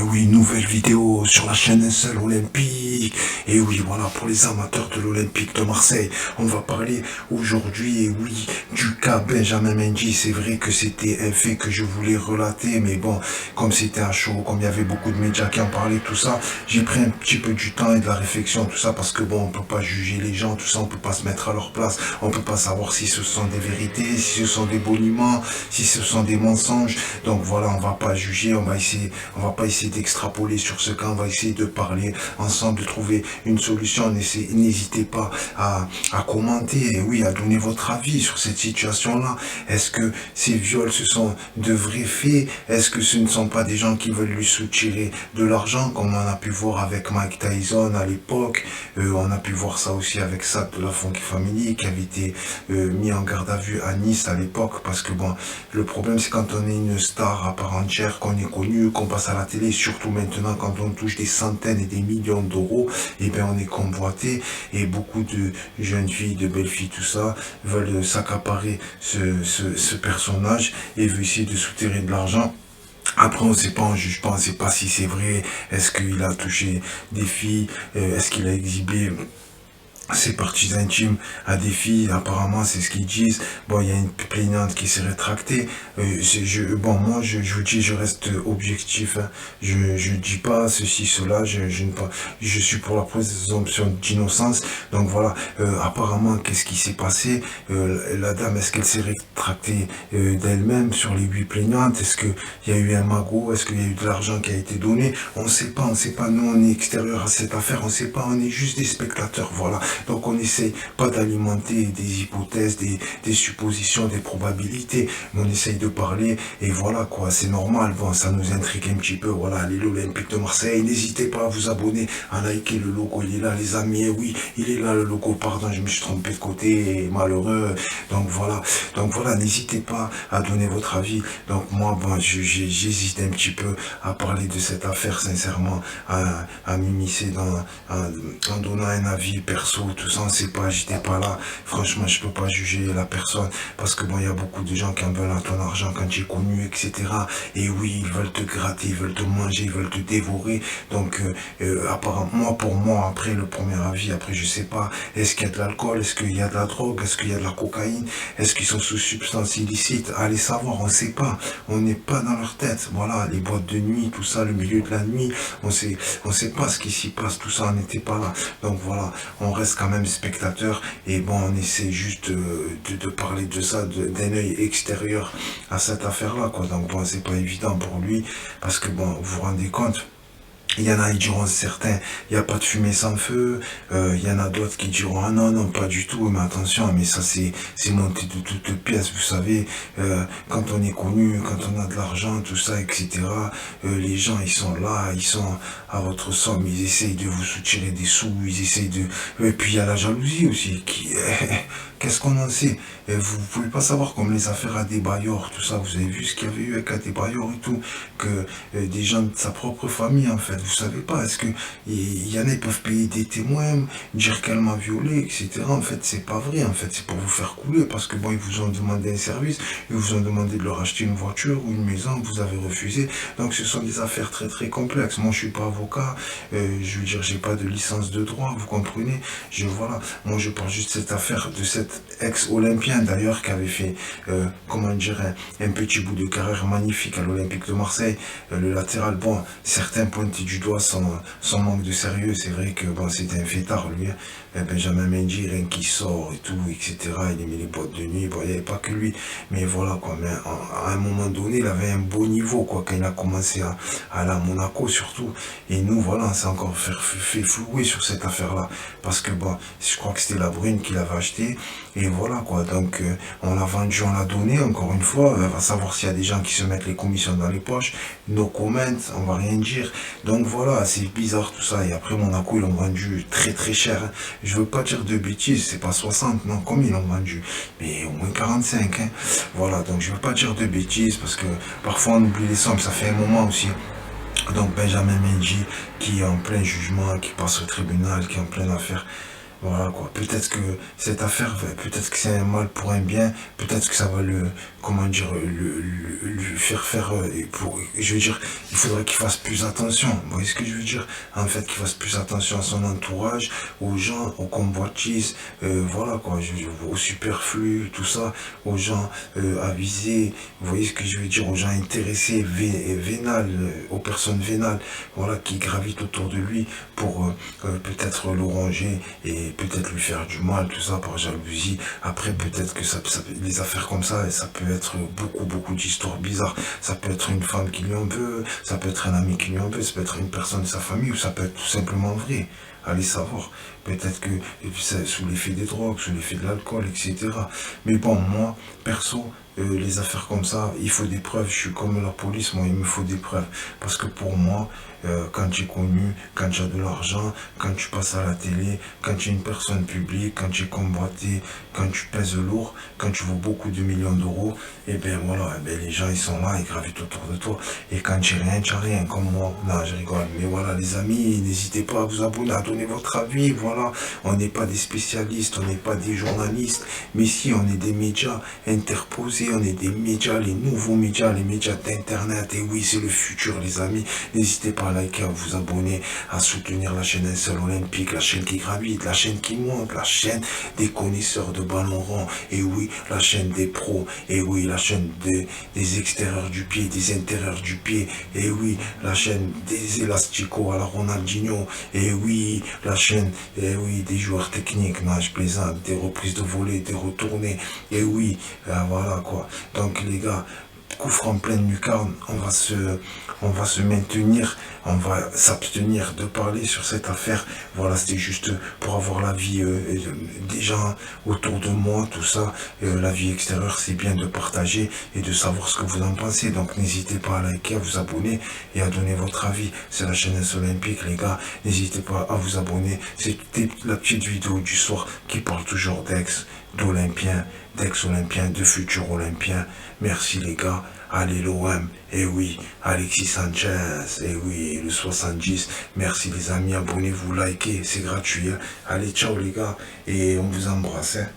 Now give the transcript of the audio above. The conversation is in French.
oui, nouvelle vidéo sur la chaîne SL Olympique. Et oui, voilà, pour les amateurs de l'Olympique de Marseille, on va parler aujourd'hui, et oui, du cas Benjamin Mendy. C'est vrai que c'était un fait que je voulais relater, mais bon, comme c'était un show, comme il y avait beaucoup de médias qui en parlaient, tout ça, j'ai pris un petit peu du temps et de la réflexion, tout ça, parce que bon, on peut pas juger les gens, tout ça, on peut pas se mettre à leur place, on peut pas savoir si ce sont des vérités, si ce sont des boniments, si ce sont des mensonges. Donc voilà, on va pas juger, on va pas essayer d'extrapoler sur ce cas, on va essayer de parler ensemble, de trouver une solution. N'hésitez pas à commenter, et oui, à donner votre avis sur cette situation-là. Est-ce que ces viols, ce sont de vrais faits? Est-ce que ce ne sont pas des gens qui veulent lui soutirer de l'argent, comme on a pu voir avec Mike Tyson à l'époque? On a pu voir ça aussi avec Sack de la Funky Family, qui avait été mis en garde à vue à Nice à l'époque, parce que bon, le problème c'est quand on est une star à part entière, qu'on est connu, qu'on passe à la télé, surtout maintenant quand on touche des centaines et des millions d'euros, et bien on est convoité, et beaucoup de jeunes filles, de belles filles, tout ça, veulent s'accaparer ce personnage et veulent essayer de soutirer de l'argent. Après, on sait pas, on juge pas, on sait pas si c'est vrai, est-ce qu'il a touché des filles, est-ce qu'il a exhibé ses parties intimes à des filles, apparemment c'est ce qu'ils disent. Bon, il y a une plaignante qui s'est rétractée. Bon, moi je vous dis, je reste objectif, hein. Je dis pas ceci, cela, je suis pour la présomption d'innocence. Donc voilà, apparemment qu'est-ce qui s'est passé? La dame, est-ce qu'elle s'est rétractée d'elle-même sur les 8 plaignantes? Est-ce qu'il y a eu un magot? Est-ce qu'il y a eu de l'argent qui a été donné? On sait pas, on sait pas. Nous on est extérieur à cette affaire, on sait pas, on est juste des spectateurs, voilà. Donc on essaye pas d'alimenter des hypothèses, des suppositions, des probabilités, mais on essaye de parler, et voilà quoi, c'est normal. Bon, ça nous intrigue un petit peu, voilà, l'Olympique de Marseille. N'hésitez pas à vous abonner, à liker le logo, il est là les amis, et oui, il est là le logo, pardon, je me suis trompé de côté, malheureux. Donc voilà, n'hésitez pas à donner votre avis. Donc moi, bon, j'hésite un petit peu à parler de cette affaire, sincèrement, à m'immiscer en donnant un avis perso, tout ça, on sait pas, j'étais pas là. Franchement, je peux pas juger la personne, parce que bon, il y a beaucoup de gens qui en veulent à ton argent quand tu es connu, etc. Et oui, ils veulent te gratter, ils veulent te manger, ils veulent te dévorer. Donc, apparemment, pour moi, après le premier avis, après, je sais pas, est-ce qu'il y a de l'alcool, est-ce qu'il y a de la drogue, est-ce qu'il y a de la cocaïne, est-ce qu'ils sont sous substances illicites? Allez savoir, on sait pas. On n'est pas dans leur tête. Voilà, les boîtes de nuit, tout ça, le milieu de la nuit, on sait pas ce qui s'y passe, tout ça, on n'était pas là. Donc voilà, on reste quand même spectateur, et bon, on essaie juste de parler de ça d'un œil extérieur à cette affaire-là, quoi. Donc bon, c'est pas évident pour lui, parce que bon, vous vous rendez compte, il y en a, ils diront certains, il n'y a pas de fumée sans feu. Il y en a d'autres qui diront, ah non, non, pas du tout, mais attention, mais ça c'est monté de toutes pièces, vous savez. Quand on est connu, quand on a de l'argent, tout ça, etc., les gens, ils sont là, ils sont à votre somme, ils essayent de vous soutirer des sous, ils essayent de... Et puis il y a la jalousie aussi, qu'est-ce qu'on en sait? Vous pouvez pas savoir, comme les affaires à Adebayor, tout ça, vous avez vu ce qu'il y avait eu avec Adebayor et tout, que des gens de sa propre famille, en fait, vous savez pas, est-ce que il y en a, ils peuvent payer des témoins, dire qu'elle m'a violé, etc. En fait, c'est pas vrai, en fait, c'est pour vous faire couler, parce que bon, ils vous ont demandé un service, ils vous ont demandé de leur acheter une voiture ou une maison, vous avez refusé. Donc ce sont des affaires très très complexes. Moi, je suis pas avocat, je veux dire, j'ai pas de licence de droit, vous comprenez? Voilà, moi je parle juste de cette affaire, de cet ex-olympien d'ailleurs, qui avait fait, comment dire, un petit bout de carrière magnifique à l'Olympique de Marseille, le latéral. Bon, certains pointent du doigt son manque de sérieux, c'est vrai que bon, c'était un fêtard lui, hein. Benjamin Mendy, rien qui sort et tout, etc. Il aimait les boîtes de nuit, bon, il n'y avait pas que lui, mais voilà quoi. Mais à un moment donné, il avait un beau niveau, quoi, quand il a commencé à aller à Monaco surtout. Et nous, voilà, on s'est encore fait flouer sur cette affaire-là, parce que bon, je crois que c'était la Brune qui l'avait acheté, et voilà quoi. Donc on l'a vendu, on l'a donné, encore une fois, on va savoir s'il y a des gens qui se mettent les commissions dans les poches, nos comments, on va rien dire. Donc voilà, c'est bizarre tout ça. Et après, Monaco, ils l'ont vendu très très cher, hein. Je veux pas dire de bêtises, c'est pas 60, non, combien ils l'ont vendu? Mais au moins 45, hein. Voilà, donc je veux pas dire de bêtises, parce que parfois on oublie les sommes, ça fait un moment aussi. Donc Benjamin Mendy, qui est en plein jugement, qui passe au tribunal, qui est en pleine affaire. Voilà quoi. Peut-être que cette affaire, peut-être que c'est un mal pour un bien, peut-être que ça va le, comment dire, lui faire faire, je veux dire, il faudrait qu'il fasse plus attention. Vous voyez ce que je veux dire? En fait, qu'il fasse plus attention à son entourage, aux gens, aux convoitises, voilà quoi, au superflu, tout ça, aux gens avisés, vous voyez ce que je veux dire, aux gens intéressés, vénales, aux personnes vénales, voilà, qui gravitent autour de lui pour peut-être le ronger et peut-être lui faire du mal, tout ça par jalousie. Après, peut-être que les affaires comme ça peut être beaucoup d'histoires bizarres. Ça peut être une femme qui lui en veut, ça peut être un ami qui lui en veut, ça peut être une personne de sa famille, ou ça peut être tout simplement vrai. Allez savoir. Peut-être que c'est sous l'effet des drogues, sous l'effet de l'alcool, etc. Mais bon, moi, perso, les affaires comme ça, il faut des preuves. Je suis comme la police, moi, il me faut des preuves. Parce que pour moi, quand tu es connu, quand tu as de l'argent, quand tu passes à la télé, quand tu es une personne publique, quand tu es convoité, quand tu pèses lourd, quand tu vaux beaucoup de millions d'euros, et bien voilà, eh ben, les gens ils sont là, ils gravitent autour de toi. Et quand tu as rien, comme moi. Non, je rigole. Mais voilà, les amis, n'hésitez pas à vous abonner, à donner votre avis. Voilà, on n'est pas des spécialistes, on n'est pas des journalistes, mais si on est des médias interposés, on est des médias, les nouveaux médias, les médias d'internet. Et oui, c'est le futur, les amis. N'hésitez pas à liker, à vous abonner, à soutenir la chaîne Un Seul Olympique, la chaîne qui gravite, la chaîne qui monte, la chaîne des connaisseurs de ballon rond. Et oui, la chaîne des pros. Et oui, la chaîne des extérieurs du pied, des intérieurs du pied. Et oui, la chaîne des élasticots à la Ronaldinho. Et oui, la chaîne, et oui, des joueurs techniques, non, je plaisante, des reprises de volée, des retournées. Et oui, voilà quoi. Donc les gars, coup franc pleine lucarne, on va se maintenir, on va s'abstenir de parler sur cette affaire. Voilà, c'était juste pour avoir l'avis des gens autour de moi, tout ça. La vie extérieure, c'est bien de partager et de savoir ce que vous en pensez. Donc n'hésitez pas à liker, à vous abonner et à donner votre avis. C'est la chaîne Olympique, les gars. N'hésitez pas à vous abonner. C'était la petite vidéo du soir qui parle toujours d'Olympiens, d'ex-Olympiens, de futurs Olympiens. Merci les gars. Allez l'OM, et oui, Alexis Sanchez, et oui, le 70. Merci les amis, abonnez-vous, likez, c'est gratuit. Hein. Allez, ciao les gars, et on vous embrasse. Hein.